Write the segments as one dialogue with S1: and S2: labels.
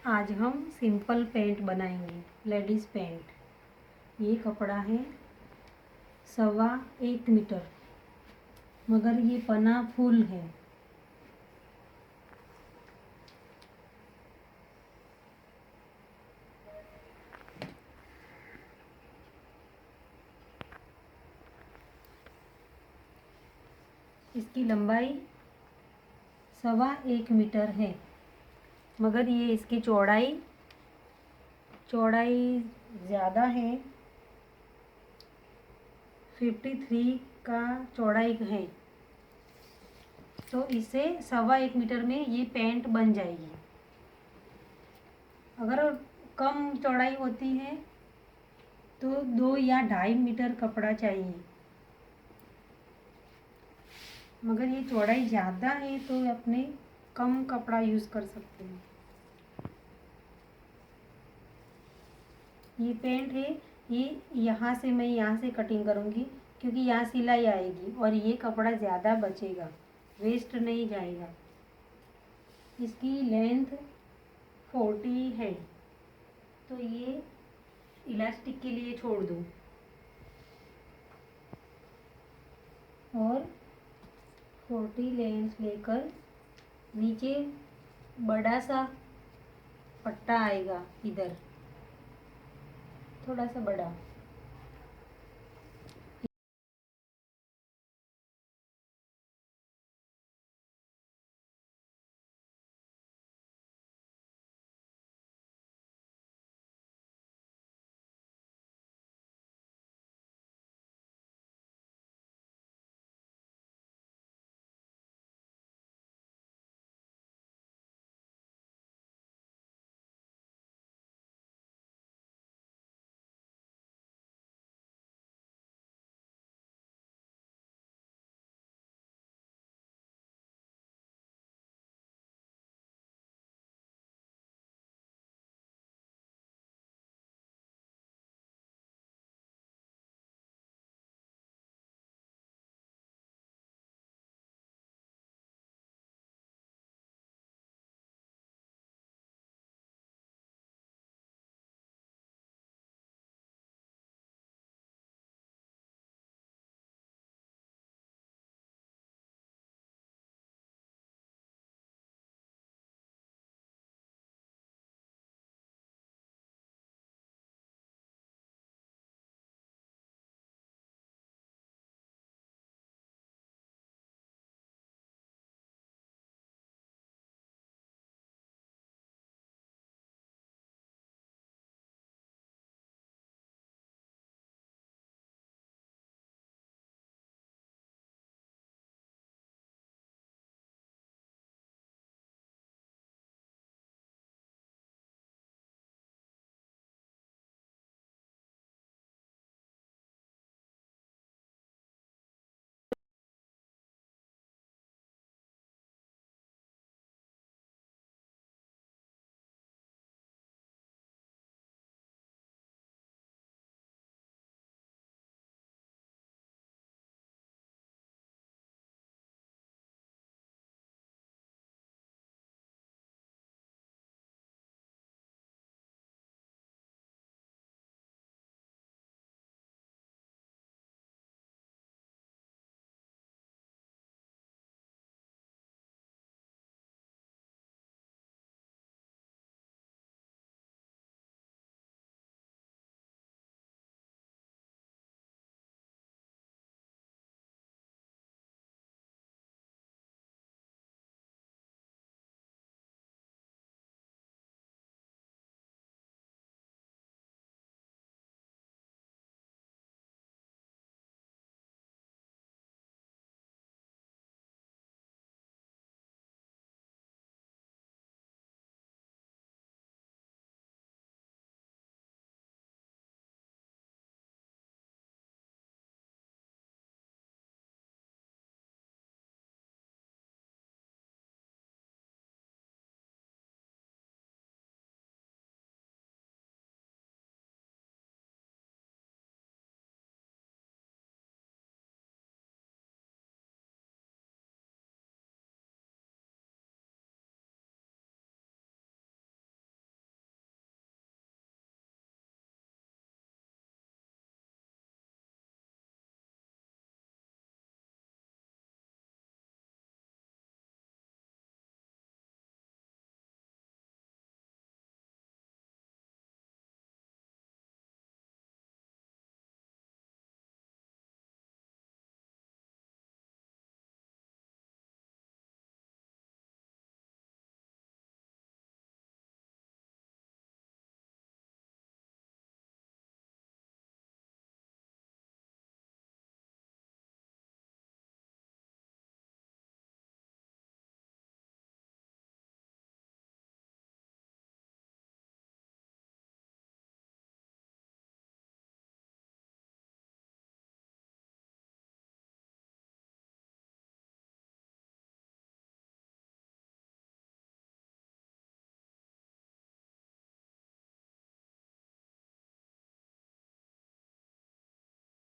S1: आज हम simple pant बनाएंगे, लेडीज़ पैंट। ये कपड़ा है 1.25 मीटर, मगर ये पना फुल है। इसकी लंबाई 1.25 मीटर है, मगर ये इसकी चौड़ाई ज़्यादा है। 53 का चौड़ाई है, तो इसे 1.25 मीटर में ये पैंट बन जाएगी। अगर कम चौड़ाई होती है तो 2 या 2.5 मीटर कपड़ा चाहिए, मगर ये चौड़ाई ज़्यादा है तो अपने कम कपड़ा यूज़ कर सकते हैं। ये पैंट है, ये यहाँ से कटिंग करूँगी, क्योंकि यहाँ सिलाई आएगी और ये कपड़ा ज़्यादा बचेगा, वेस्ट नहीं जाएगा। इसकी लेंथ 40 है, तो ये इलास्टिक के लिए छोड़ दूँ और 40 लेंथ लेकर नीचे बड़ा सा पट्टा आएगा, इधर थोड़ा सा बड़ा।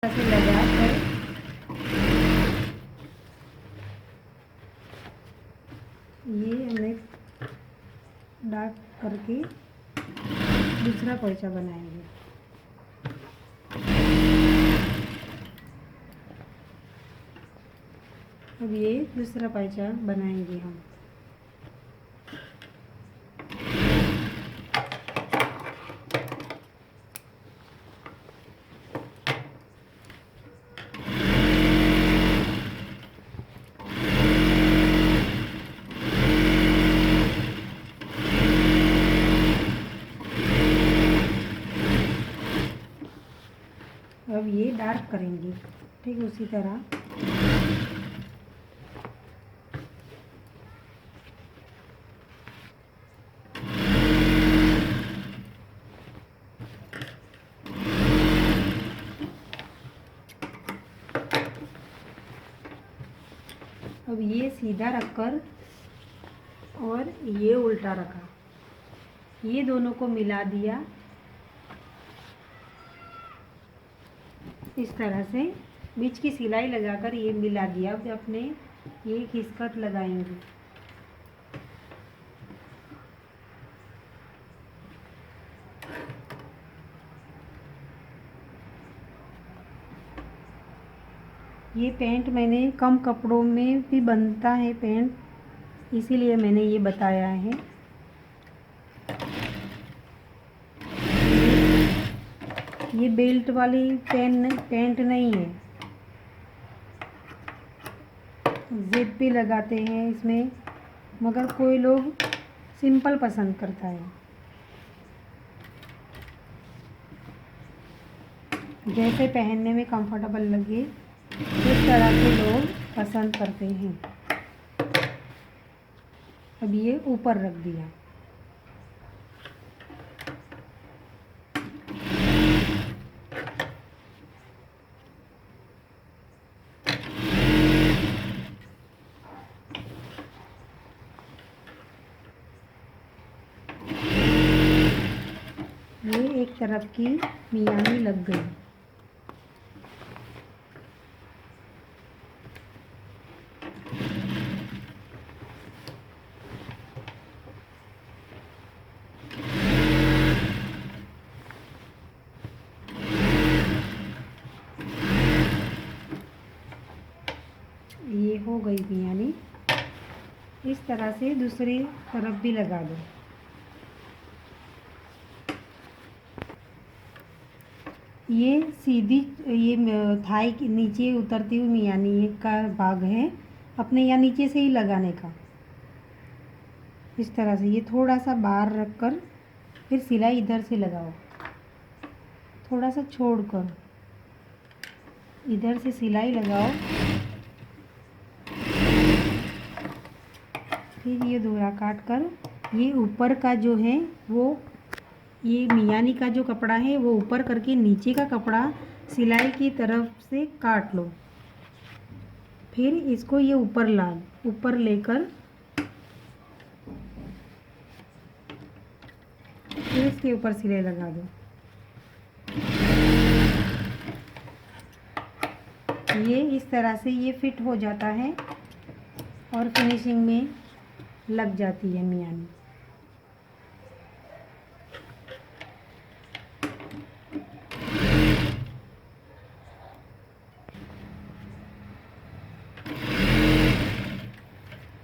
S1: ऐसे लगा कर ये हमने डार्क करके दूसरा पोंचा बनाएंगे। अब ये दूसरा पोंचा बनाएंगे हम। अब ये डार्क करेंगे ठीक उसी तरह। अब ये सीधा रखकर और ये उल्टा रखा, ये दोनों को मिला दिया इस तरह से, बीच की सिलाई लगाकर ये मिला दिया। अब अपने ये खिसकट लगाएंगे। ये पेंट मैंने कम कपड़ों में भी बनता है पेंट, इसीलिए मैंने ये बताया है। ये बेल्ट वाली पेंट नहीं है, जिप भी लगाते हैं इसमें, मगर कोई लोग सिंपल पसंद करता है। जैसे पहनने में कंफर्टेबल लगे इस तरह के लोग पसंद करते हैं। अब ये ऊपर रख दिया। ये एक तरफ की मियानी लग गई। ये हो गई मियानी। इस तरह से दूसरी तरफ भी लगा दो। ये सीधी ये थाई के नीचे उतरती हुई मियानी का भाग है, अपने यहाँ नीचे से ही लगाने का। इस तरह से ये थोड़ा सा बाहर रखकर फिर सिलाई इधर से लगाओ, थोड़ा सा छोड़कर इधर से सिलाई लगाओ। फिर ये दोहरा काट कर ये ऊपर का जो है वो, ये मियानी का जो कपड़ा है वो ऊपर करके नीचे का कपड़ा सिलाई की तरफ से काट लो। फिर इसको ये ऊपर लेकर फिर इसके ऊपर सिलाई लगा दो। ये इस तरह से ये फिट हो जाता है और फिनिशिंग में लग जाती है मियानी।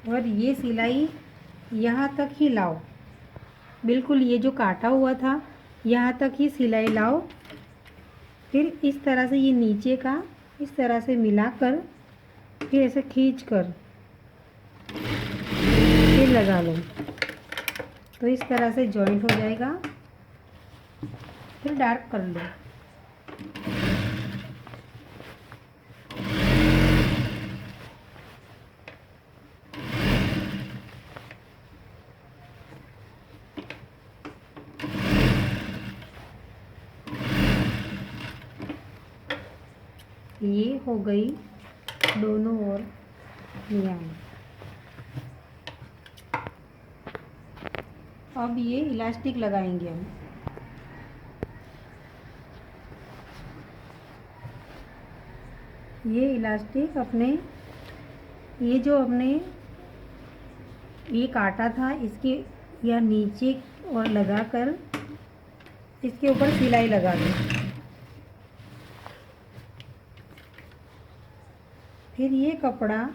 S1: और ये सिलाई यहाँ तक ही लाओ, बिल्कुल ये जो काटा हुआ था यहाँ तक ही सिलाई लाओ। फिर इस तरह से ये नीचे का इस तरह से मिलाकर फिर ऐसे खींच कर फिर लगा लो, तो इस तरह से जॉइंट हो जाएगा। फिर डार्क कर लो। ये हो गई दोनों ओर मियानी। अब ये इलास्टिक लगाएंगे हम। ये इलास्टिक अपने, ये जो हमने ये काटा था इसके या नीचे और लगाकर इसके ऊपर सिलाई लगा दें। फिर ये कपड़ा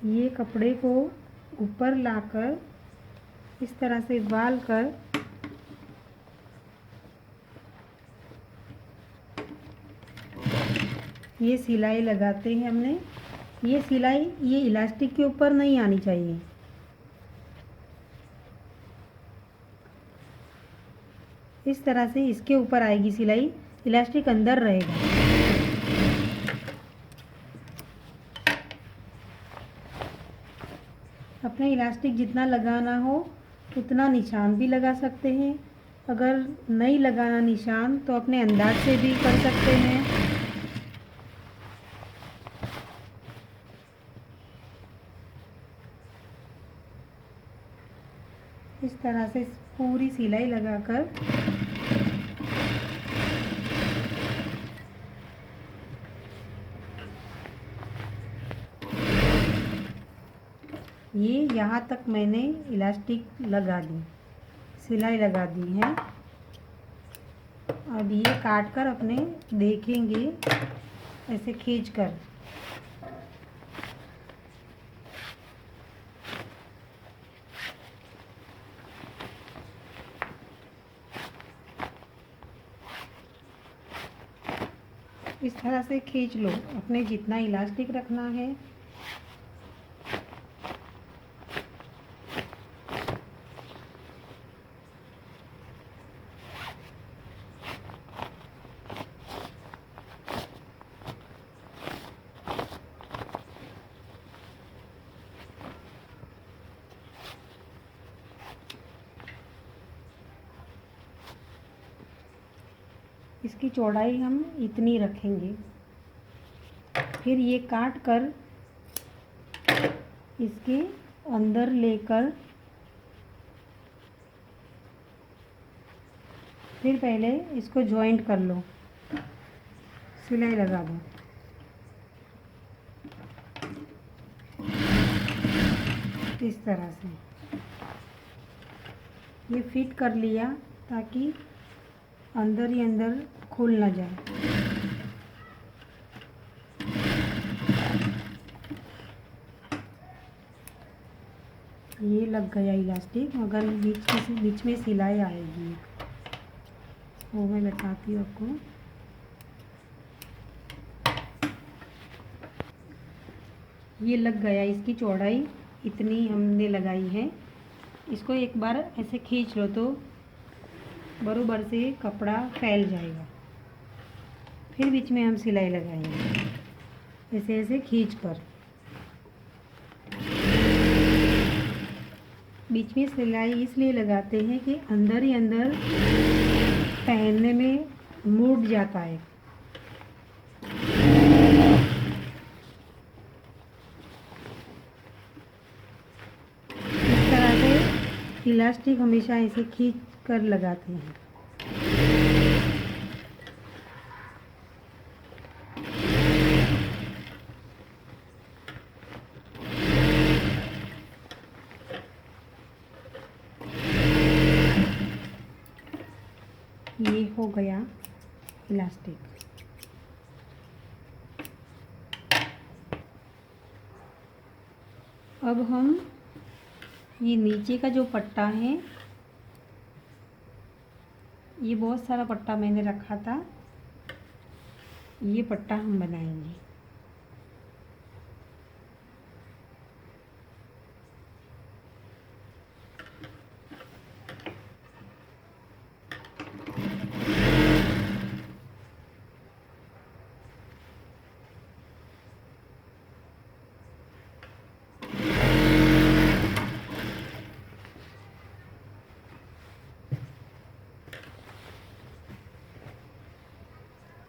S1: ये कपड़े को ऊपर लाकर इस तरह से बाल कर ये सिलाई लगाते हैं हमने। ये सिलाई ये इलास्टिक के ऊपर नहीं आनी चाहिए। इस तरह से इसके ऊपर आएगी सिलाई, इलास्टिक अंदर रहेगा। अपने इलास्टिक जितना लगाना हो उतना निशान भी लगा सकते हैं। अगर नहीं लगाना निशान तो अपने अंदाज से भी कर सकते हैं। इस तरह से पूरी सिलाई लगाकर ये यहाँ तक मैंने इलास्टिक लगा दी, सिलाई लगा दी है। अब ये काट कर अपने देखेंगे ऐसे खींच कर। इस तरह से खींच लो, अपने जितना इलास्टिक रखना है। इसकी चौड़ाई हम इतनी रखेंगे। फिर ये काट कर इसके अंदर लेकर फिर पहले इसको जॉइंट कर लो, सिलाई लगा दो। इस तरह से ये फिट कर लिया ताकि अंदर ही अंदर खुल ना जाए। ये लग गया इलास्टिक, मगर बीच में सिलाई आएगी, वो मैं बताती हूँ आपको। ये लग गया, इसकी चौड़ाई इतनी हमने लगाई है। इसको एक बार ऐसे खींच लो तो बराबर से कपड़ा फैल जाएगा। फिर बीच में हम सिलाई लगाएंगे ऐसे ऐसे खींच कर। बीच में सिलाई इसलिए लगाते हैं कि अंदर ही अंदर पहनने में मुड़ जाता है। इस तरह से इलास्टिक हमेशा ऐसे खींच कर लगाते हैं। ये हो गया इलास्टिक। अब हम ये नीचे का जो पट्टा है, ये बहुत सारा पट्टा मैंने रखा था, ये पट्टा हम बनाएंगे।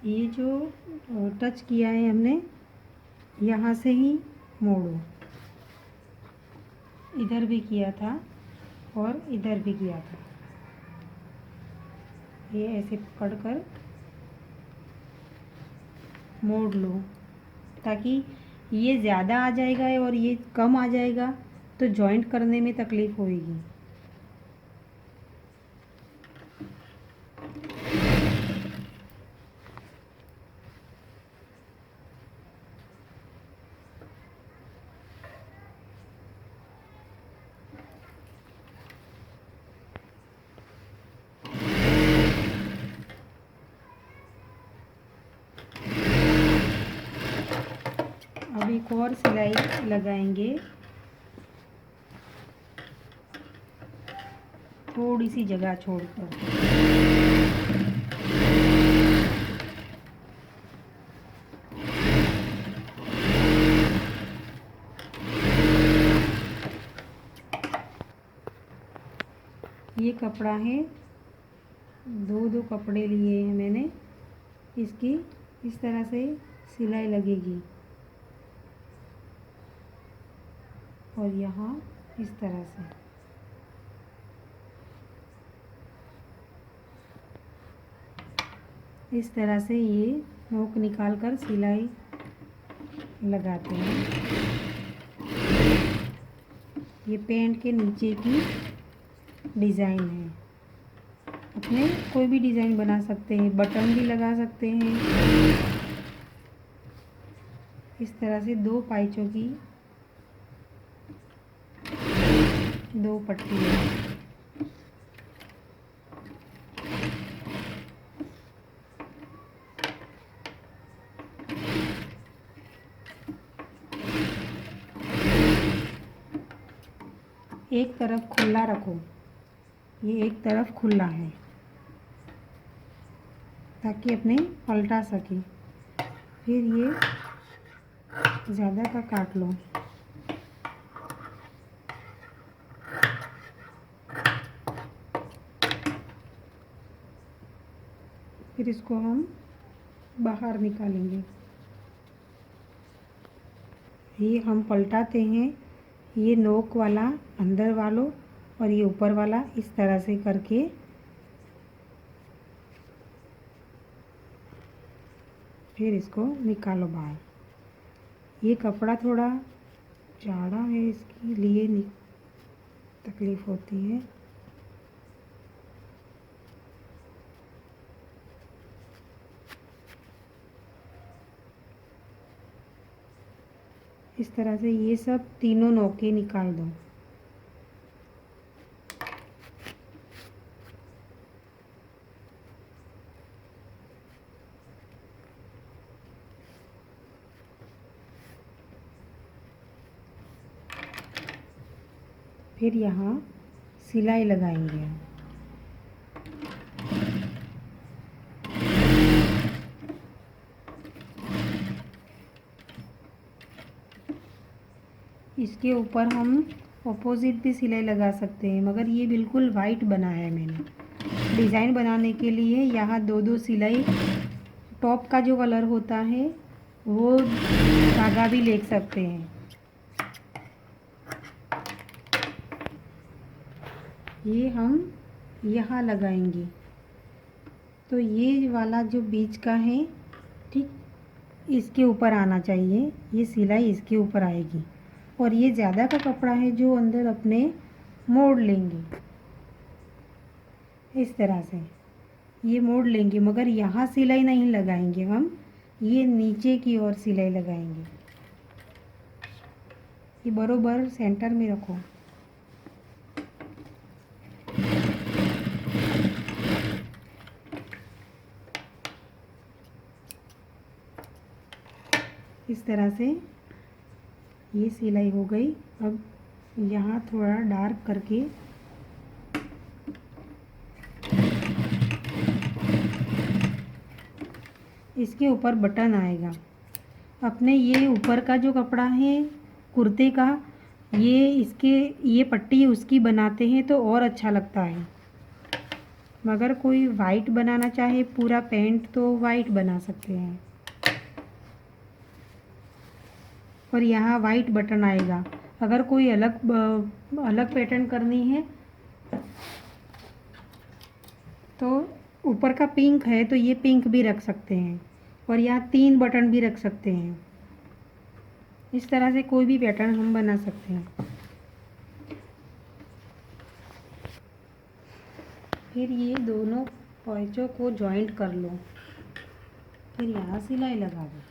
S1: ये जो टच किया है हमने, यहाँ से ही मोड़ो, इधर भी किया था और इधर भी किया था। ये ऐसे पकड़कर मोड़ लो, ताकि ये ज़्यादा आ जाएगा और ये कम आ जाएगा तो जॉइंट करने में तकलीफ़ होगी। अब एक और सिलाई लगाएंगे, थोड़ी सी जगह छोड़कर। ये कपड़ा है, दो कपड़े लिए हैं मैंने। इसकी इस तरह से सिलाई लगेगी और यहाँ इस तरह से। इस तरह से ये नोक निकाल कर सिलाई लगाते हैं। ये पैंट के नीचे की डिज़ाइन है। अपने कोई भी डिज़ाइन बना सकते हैं, बटन भी लगा सकते हैं। इस तरह से 2 पाइचों की 2 पट्टियाँ। एक तरफ खुला रखो, ये एक तरफ खुला है ताकि अपने पलटा सके। फिर ये ज़्यादा का काट लो। फिर इसको हम बाहर निकालेंगे। ये हम पलटाते हैं, ये नोक वाला अंदर वालों और ये ऊपर वाला इस तरह से करके फिर इसको निकालो बाहर। ये कपड़ा थोड़ा जाड़ा है, इसके लिए तकलीफ़ होती है। इस तरह से ये सब तीनों नोके निकाल दो। फिर यहाँ सिलाई लगाएंगे। इसके ऊपर हम ऑपोजिट भी सिलाई लगा सकते हैं, मगर ये बिल्कुल वाइट बना है मैंने। डिज़ाइन बनाने के लिए यहाँ 2 सिलाई, टॉप का जो कलर होता है वो धागा भी ले सकते हैं। ये हम यहाँ लगाएंगे तो ये वाला जो बीच का है, ठीक इसके ऊपर आना चाहिए। ये सिलाई इसके ऊपर आएगी और ये ज़्यादा का कपड़ा है जो अंदर अपने मोड़ लेंगे। इस तरह से ये मोड़ लेंगे, मगर यहाँ सिलाई नहीं लगाएंगे हम, ये नीचे की ओर सिलाई लगाएंगे। ये बरोबर सेंटर में रखो। इस तरह से ये सिलाई हो गई। अब यहाँ थोड़ा डार्क करके इसके ऊपर बटन आएगा। अपने ये ऊपर का जो कपड़ा है कुर्ते का, ये पट्टी उसकी बनाते हैं तो और अच्छा लगता है। मगर कोई वाइट बनाना चाहे पूरा पैंट तो वाइट बना सकते हैं। और यहाँ वाइट बटन आएगा। अगर कोई अलग पैटर्न करनी है तो ऊपर का पिंक है तो ये पिंक भी रख सकते हैं और यहाँ 3 बटन भी रख सकते हैं। इस तरह से कोई भी पैटर्न हम बना सकते हैं। फिर ये दोनों पैचों को जॉइंट कर लो, फिर यहाँ सिलाई लगा दो।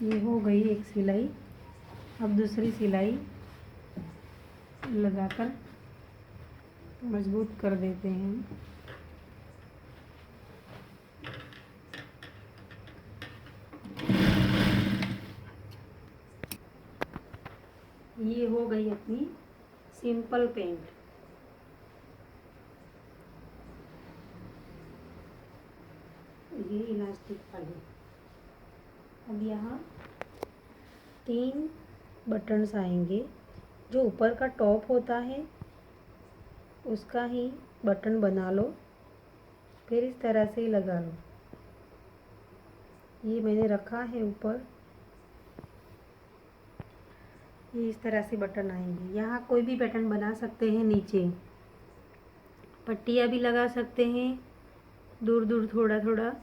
S1: ये हो गई एक सिलाई। अब दूसरी सिलाई लगाकर मजबूत कर देते हैं। ये हो गई अपनी सिंपल पेंट। ये इलास्टिक वाली। अब यहाँ 3 बटन्स आएंगे। जो ऊपर का टॉप होता है उसका ही बटन बना लो, फिर इस तरह से लगा लो। ये मैंने रखा है ऊपर। ये इस तरह से बटन आएंगे। यहाँ कोई भी बटन बना सकते हैं। नीचे पट्टियाँ भी लगा सकते हैं, दूर दूर थोड़ा थोड़ा,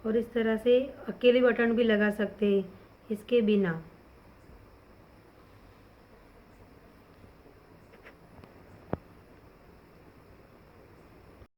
S1: और इस तरह से अकेले बटन भी लगा सकते हैं इसके बिना।